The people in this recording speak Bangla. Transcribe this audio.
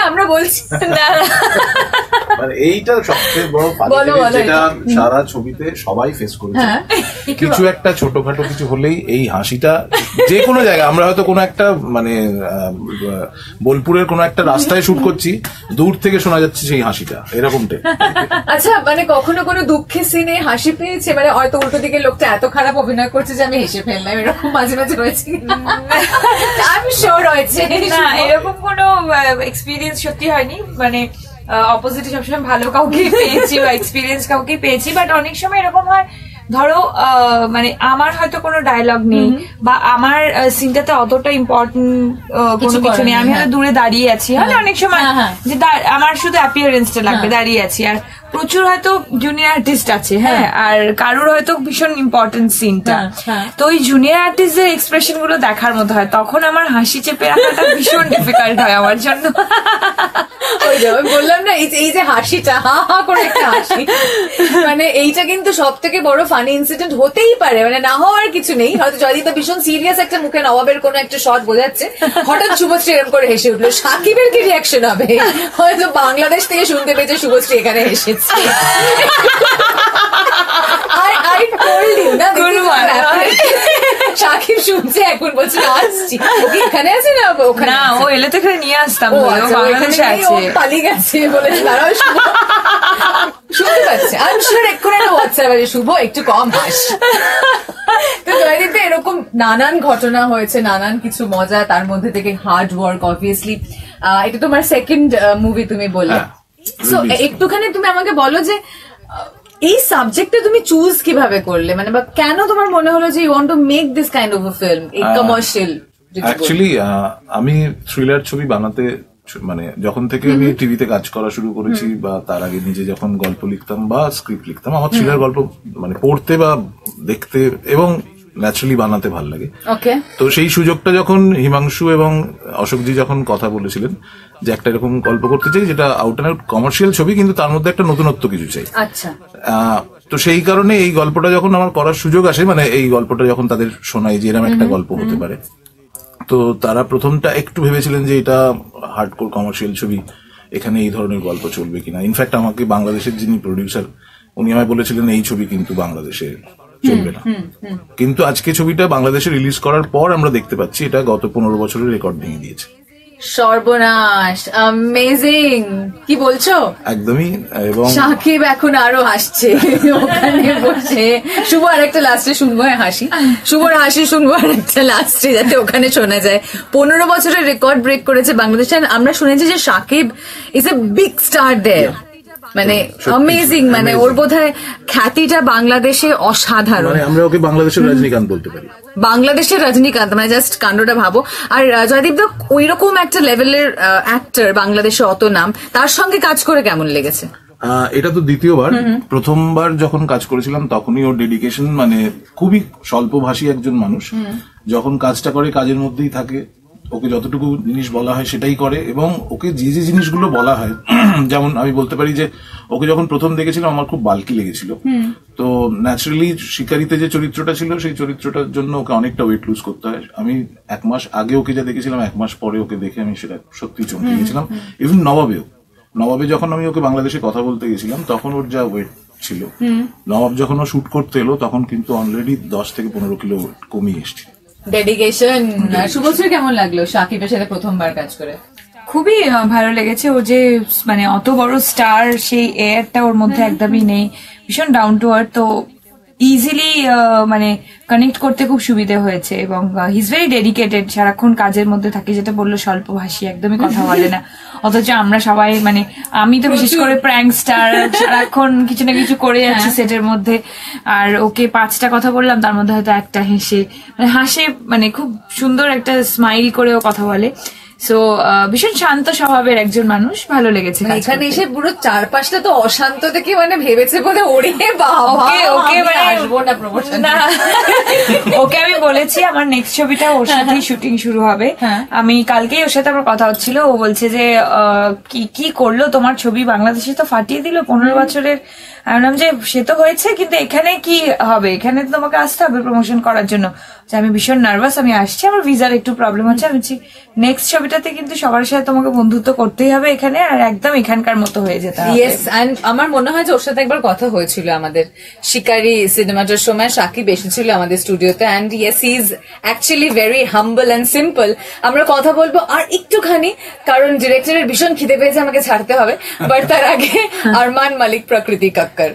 আমরা বলছি না, মানে এইটা সবচেয়ে বড় যেটা সারা ছবিতে সবাই ফেস করেছে। কিছু একটা ছোটখাটো কিছু হলেই এই হাসিটা যে কোনো জায়গায়, আমরা হয়তো কোনো একটা মানে বোলপুরের কোনো একটা রাস্তায় শুট করছি, দূর থেকে শোনা যাচ্ছে সেই হাসিটা, এরকমটা। আচ্ছা, মানে কখনো কোনো দুঃখের সিনে হাসি পেয়েছে, মানে হয়তো উল্টো দিকে লোকটা এত খারাপ অভিনয় করছে যে আমি হেসে ফেললাম, এরকম মাঝে মাঝে রয়েছে? আমি শিওর রয়েছে না, এরকম কোনো এক্সপিরিয়েন্স সত্যি হয়নি। মানে অপোজিটে সবসময় ভালো কাউকে পেয়েছি বা এক্সপিরিয়েন্স কাউকে পেয়েছি, বাট অনেক সময় এরকম হয় ধরো মানে আমার হয়তো কোনো ডায়লগ নেই বা আমার সিনটাতে অতটা ইম্পর্টেন্ট কোনো কিছু নেই, আমি হয়তো দূরে দাঁড়িয়ে আছি, হয়তো অনেক সময় যে আমার শুধু অ্যাপিয়ারেন্সটা লাগবে, দাঁড়িয়ে আছি, আর প্রচুর হয়তো জুনিয়র আর্টিস্ট আছে, হ্যাঁ, আর কারোর হয়তো ভীষণ ইম্পর্টেন্ট সিনটা, তো ওই জুনিয়র আর্টিস্টদের এক্সপ্রেশন গুলো দেখার মতো হয়, তখন আমার হাসি চেপে রাখাটা ভীষণ ডিফিকাল্ট হয় আমার জন্য। বললাম না, এই যে হাসিটা, হা হা করে একটা হাসি, মানে এইটা কিন্তু সব থেকে বড় ফানি ইনসিডেন্ট হতেই পারে, মানে না হওয়ার কিছু নেই। হয়তো জয়দীপ ভীষণ সিরিয়াস একটা মুখে নবাবের কোনো একটা শট বোঝাচ্ছে, হঠাৎ শুভশ্রী এরকম করে হেসে উঠলো, সাকিবের কি রিয়াকশন হবে? হয়তো বাংলাদেশ থেকে শুনতে পেয়েছে শুভশ্রী এখানে হেসেছে। সাকিব শুনছে এখন, বলছে আসছি, এখানে আছে না ওখানে, না ও এলে তো এখানে নিয়ে আসতাম, বাংলাদেশে আছে, পালিয়ে গেছে বলেছে, দাঁড়াও শুনতে পাচ্ছে, আমি শিওর এক্ষুনি একটা হোয়াটসঅ্যাপ আছে, শুভ একটু কম হাস। তো জয়দীপে এরকম নানান ঘটনা হয়েছে, নানান কিছু মজা, তার মধ্যে থেকে হার্ড ওয়ার্ক অবভিয়াসলি। এটা তোমার সেকেন্ড মুভি তুমি বললে, সো একটুখানি তুমি আমাকে বলো যে এই সাবজেক্টটা তুমি চুজ কিভাবে করলে, মানে বা কেন তোমার মনে হলো যে you want to make this kind of a film, এই কমার্শিয়াল? অ্যাকচুয়ালি আমি থ্রিলার ছবি বানাতে, মানে যখন থেকে আমি টিভিতে কাজ করা শুরু করেছি বা তার আগে নিজে যখন গল্প লিখতাম বা স্ক্রিপ্ট লিখতাম, আমার থ্রিলার গল্প মানে পড়তে বা দেখতে এবং ন্যাচারালি বানাতে ভালো লাগে। তো সেই সুযোগটা যখন হিমাংশু এবং অশোকজি যখন কথা বলেছিলেন যে একটা এরকম গল্প করতে চাই যেটা আউট অ্যান্ড আউট কমার্শিয়াল ছবি, কিন্তু তার মধ্যে একটা নতুনত্ব কিছু চাই, তো সেই কারণে এই গল্পটা যখন আমার করার সুযোগ আসে, মানে এই গল্পটা যখন তাদের শোনাই যে এরকম একটা গল্প হতে পারে, তো তারা প্রথমটা একটু ভেবেছিলেন যে এটা হার্ডকোর কমার্শিয়াল ছবি, এখানে এই ধরনের গল্প চলবে কিনা। ইনফ্যাক্ট আমাকে বাংলাদেশের যিনি প্রডিউসার, উনি আমায় বলেছিলেন এই ছবি কিন্তু বাংলাদেশে চলবে না, কিন্তু আজকে ছবিটা বাংলাদেশে রিলিজ করার পর আমরা দেখতে পাচ্ছি এটা গত 15 বছরের রেকর্ড ভেঙে দিয়েছে। সর্বনাশ, অ্যামেজিং, কি বলছো? একদমই। এবং সাকিব এখন আরো হাসছে ওখানে বসে। শুভ আরেকটা লাস্টে শুনবো, হাসি, শুভর হাসি শুনবো আরেকটা লাস্টে, যাতে ওখানে শোনা যায়। 15 বছরের রেকর্ড ব্রেক করেছে বাংলাদেশে। আমরা শুনেছি যে Shakib is a big star there, মানে অ্যামেজিং, মানে ওর বোধহয় খ্যাতিটা বাংলাদেশে অসাধারণ, মানে আমরা ওকে বাংলাদেশের রজনীকান্ত বলতে পারি, বাংলাদেশের রজনীকান্ত, মানে জাস্ট কাণ্ডটা ভাবো। আর জয়দীপ দা ওইরকম একটা লেভেলের অ্যাক্টর, বাংলাদেশে অত নাম, তার সঙ্গে কাজ করে কেমন লেগেছে? এটা তো দ্বিতীয়বার, প্রথমবার যখন কাজ করেছিলাম তখনই ওর ডেডিকেশন, মানে খুবই স্বল্পভাষী একজন মানুষ, যখন কাজটা করে কাজের মধ্যেই থাকে, ওকে যতটুকু জিনিস বলা হয় সেটাই করে, এবং ওকে যে যে জিনিসগুলো বলা হয়, যেমন আমি বলতে পারি যে ওকে যখন প্রথম দেখেছিলাম আমার খুব বাল্কি লেগেছিল, তো ন্যাচারালি শিকারিতে যে চরিত্রটা ছিল সেই চরিত্রটার জন্য ওকে অনেকটা ওয়েট লুজ করতে হয়। আমি 1 মাস আগে ওকে যা দেখেছিলাম, 1 মাস পরে ওকে দেখে আমি সেটা সত্যি চমকে গেছিলাম। ইভেন নবাবে যখন আমি ওকে বাংলাদেশে কথা বলতে গেছিলাম তখন ওর যা ওয়েট ছিল, নবাব যখন ও শুট করতে এলো তখন কিন্তু অলরেডি 10 থেকে 15 কিলো কমিয়ে এসেছিল। ডেডিকেশন। শুভশ্রী কেমন লাগলো সাকিবের সাথে প্রথমবার কাজ করে? খুবই ভালো লেগেছে। ও যে মানে অত বড় স্টার, সেই এয়ারটা ওর মধ্যে একদমই নেই, ভীষণ ডাউন টু আর্থ, তো ইজিলি মানে কানেক্ট করতে খুব সুবিধা হয়েছে। এবং হি ইজ ভেরি ডেডিকেটেড, সারাক্ষণ কাজের মধ্যে থাকে, যেটা বললো স্বল্পভাষী, একদমই কথা বলে না, অথচ আমরা সবাই, মানে আমি তো বিশেষ করে প্র্যাঙ্ক স্টার, সারাক্ষণ কিছু না কিছু করে যাচ্ছি সেটের মধ্যে, আর ওকে 5টা কথা বললাম তার মধ্যে হয়তো একটা হাসে, মানে খুব সুন্দর একটা স্মাইল করেও কথা বলে। সো ভীষণ শান্ত স্বভাবের একজন মানুষ, ভালো লেগেছে। এখানে এসে পুরো চারপাশটা তো অশান্ত দেখে মানে ভেবেছে বলে ওরে বাবা, ওকে মানে আসবো না প্রমোশন না, ওকে আমি বলেছি আমার নেক্সট ছবিটা ওর সাথেই শুটিং শুরু হবে। আমি কালকেই ওর সাথে আমার কথা হচ্ছিল, ও বলছে যে কি করলো তোমার ছবি, বাংলাদেশে তো ফাটিয়ে দিল 15 বছরের। আমি বললাম যে সে তো হয়েছে, কিন্তু এখানে কি হবে, এখানে তো তোমাকে আসতে হবে প্রমোশন করার জন্য। আমি ভীষণ নার্ভাস, আমি আসছি, আমার ভিসার একটু প্রবলেম হচ্ছে। আমি নেক্সট ছবিটা সময়টাতে কিন্তু সবার সাথে তোমাকে বন্ধুত্ব করতেই হবে এখানে, আর একদম এখানকার মতো হয়ে যেতে হবে। ইয়েস, এন্ড আমার মনে হয় যে ওর সাথে একবার কথা হয়েছিল আমাদের শিকারি সিনেমাটার সময়। সাকিব এসেছিল আমাদের স্টুডিওতে, and yes he is actually very humble and simple. আমরা কথা বলবো আর একটুখানি, কারণ ডিরেক্টরের ভীষণ খিদে পেয়েছে, আমাকে ছাড়তে হবে, বাট তার আগে আরমান মালিক, প্রকৃতি কাক্কর।